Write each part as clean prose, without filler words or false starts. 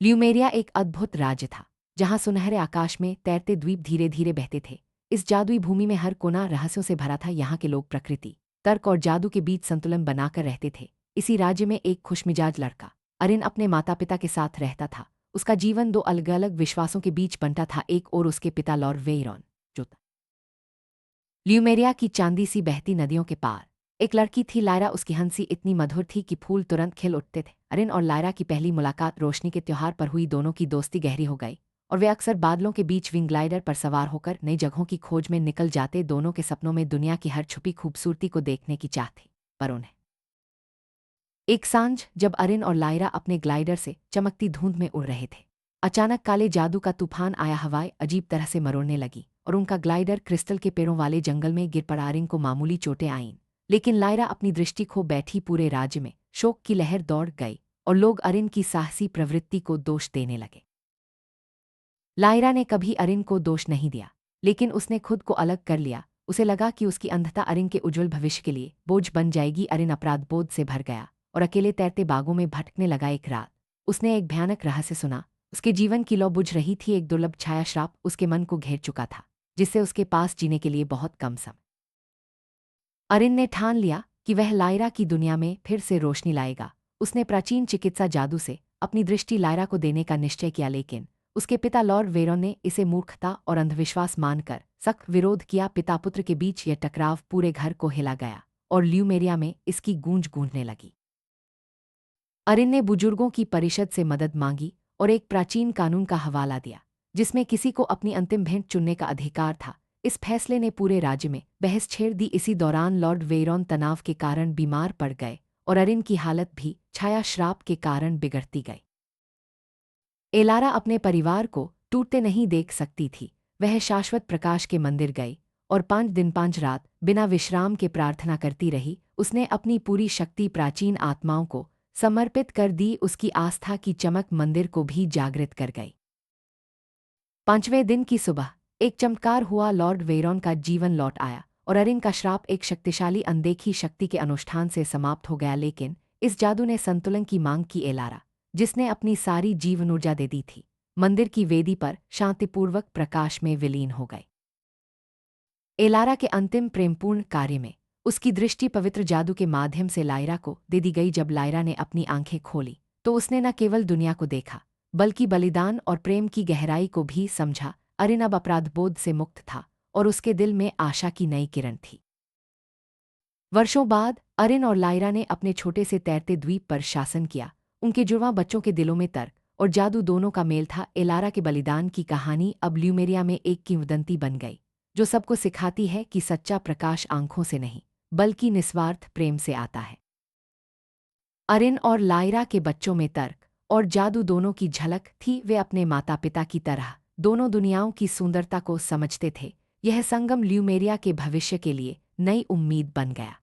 ल्यूमेरिया एक अद्भुत राज्य था, जहां सुनहरे आकाश में तैरते द्वीप धीरे धीरे बहते थे। इस जादुई भूमि में हर कोना रहस्यों से भरा था। यहाँ के लोग प्रकृति, तर्क और जादू के बीच संतुलन बनाकर रहते थे। इसी राज्य में एक खुशमिजाज लड़का अरिन अपने माता पिता के साथ रहता था। उसका जीवन दो अलग अलग विश्वासों के बीच बंटा था। एक और उसके पिता लॉर्ड वेयरॉन, जो ल्यूमेरिया की चांदी सी बहती नदियों के पार एक लड़की थी, लायरा। उसकी हंसी इतनी मधुर थी कि फूल तुरंत खिल उठते थे। अरिन और लायरा की पहली मुलाकात रोशनी के त्योहार पर हुई। दोनों की दोस्ती गहरी हो गई और वे अक्सर बादलों के बीच विंग ग्लाइडर पर सवार होकर नई जगहों की खोज में निकल जाते। दोनों के सपनों में दुनिया की हर छुपी खूबसूरती को देखने की चाह थी। पर उन्हें एक सांझ, जब अरिन और लायरा अपने ग्लाइडर से चमकती धुंध में उड़ रहे थे, अचानक काले जादू का तूफान आया। हवाएं अजीब तरह से मरोड़ने लगी और उनका ग्लाइडर क्रिस्टल के पेड़ों वाले जंगल में गिर पड़ा। अरिन को मामूली चोटें आईं, लेकिन लायरा अपनी दृष्टि खो बैठी। पूरे राज्य में शोक की लहर दौड़ गई और लोग अरिन की साहसी प्रवृत्ति को दोष देने लगे। लायरा ने कभी अरिन को दोष नहीं दिया, लेकिन उसने खुद को अलग कर लिया। उसे लगा कि उसकी अंधता अरिन के उज्जवल भविष्य के लिए बोझ बन जाएगी। अरिन अपराध बोध से भर गया और अकेले तैरते बागों में भटकने लगा। एक रात उसने एक भयानक रहस्य सुना। उसके जीवन की लौ बुझ रही थी। एक दुर्लभ छाया श्राप उसके मन को घेर चुका था, जिससे उसके पास जीने के लिए बहुत कम समय। अरिन ने ठान लिया कि वह लायरा की दुनिया में फिर से रोशनी लाएगा। उसने प्राचीन चिकित्सा जादू से अपनी दृष्टि लायरा को देने का निश्चय किया, लेकिन उसके पिता लॉर्ड वेरोन ने इसे मूर्खता और अंधविश्वास मानकर सख्त विरोध किया। पिता पुत्र के बीच यह टकराव पूरे घर को हिला गया और ल्यूमेरिया में इसकी गूंज गूंजने लगी। अरिन ने बुजुर्गों की परिषद से मदद मांगी और एक प्राचीन कानून का हवाला दिया, जिसमें किसी को अपनी अंतिम भेंट चुनने का अधिकार था। इस फैसले ने पूरे राज्य में बहस छेड़ दी। इसी दौरान लॉर्ड वेयरॉन तनाव के कारण बीमार पड़ गए और अरिन की हालत भी छाया श्राप के कारण बिगड़ती गई। एलारा अपने परिवार को टूटते नहीं देख सकती थी। वह शाश्वत प्रकाश के मंदिर गई और 5 दिन 5 रात बिना विश्राम के प्रार्थना करती रही। उसने अपनी पूरी शक्ति प्राचीन आत्माओं को समर्पित कर दी। उसकी आस्था की चमक मंदिर को भी जागृत कर गई। 5वें दिन की सुबह एक चमत्कार हुआ। लॉर्ड वेयरॉन का जीवन लौट आया और अरिन का श्राप एक शक्तिशाली अनदेखी शक्ति के अनुष्ठान से समाप्त हो गया। लेकिन इस जादू ने संतुलन की मांग की। एलारा, जिसने अपनी सारी जीवन ऊर्जा दे दी थी, मंदिर की वेदी पर शांतिपूर्वक प्रकाश में विलीन हो गई। एलारा के अंतिम प्रेमपूर्ण कार्य में उसकी दृष्टि पवित्र जादू के माध्यम से लायरा को दे दी गई। जब लायरा ने अपनी आंखें खोली तो उसने न केवल दुनिया को देखा, बल्कि बलिदान और प्रेम की गहराई को भी समझा। अरिन अब अपराधबोध से मुक्त था और उसके दिल में आशा की नई किरण थी। वर्षों बाद अरिन और लायरा ने अपने छोटे से तैरते द्वीप पर शासन किया। उनके जुड़वां बच्चों के दिलों में तर्क और जादू दोनों का मेल था। एलारा के बलिदान की कहानी अब ल्यूमेरिया में एक किंवदंती बन गई, जो सबको सिखाती है कि सच्चा प्रकाश आंखों से नहीं, बल्कि निस्वार्थ प्रेम से आता है। अरिन और लायरा के बच्चों में तर्क और जादू दोनों की झलक थी। वे अपने माता पिता की तरह दोनों दुनियाओं की सुंदरता को समझते थे। यह संगम ल्यूमेरिया के भविष्य के लिए नई उम्मीद बन गया।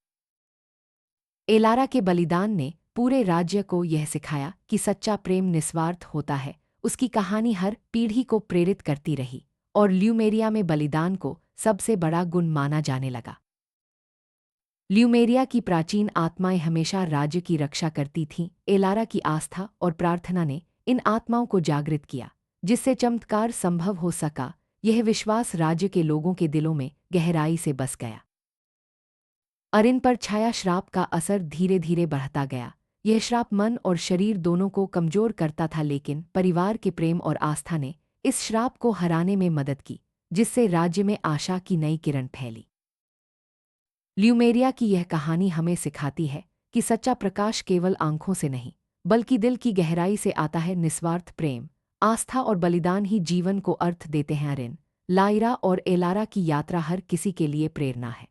एलारा के बलिदान ने पूरे राज्य को यह सिखाया कि सच्चा प्रेम निस्वार्थ होता है। उसकी कहानी हर पीढ़ी को प्रेरित करती रही और ल्यूमेरिया में बलिदान को सबसे बड़ा गुण माना जाने लगा। ल्यूमेरिया की प्राचीन आत्माएं हमेशा राज्य की रक्षा करती थीं। एलारा की आस्था और प्रार्थना ने इन आत्माओं को जागृत किया, जिससे चमत्कार संभव हो सका। यह विश्वास राज्य के लोगों के दिलों में गहराई से बस गया। अरिन पर छाया श्राप का असर धीरे धीरे बढ़ता गया। यह श्राप मन और शरीर दोनों को कमजोर करता था, लेकिन परिवार के प्रेम और आस्था ने इस श्राप को हराने में मदद की, जिससे राज्य में आशा की नई किरण फैली। ल्यूमेरिया की यह कहानी हमें सिखाती है कि सच्चा प्रकाश केवल आंखों से नहीं, बल्कि दिल की गहराई से आता है। निस्वार्थ प्रेम, आस्था और बलिदान ही जीवन को अर्थ देते हैं। अरिन, लायरा और एलारा की यात्रा हर किसी के लिए प्रेरणा है।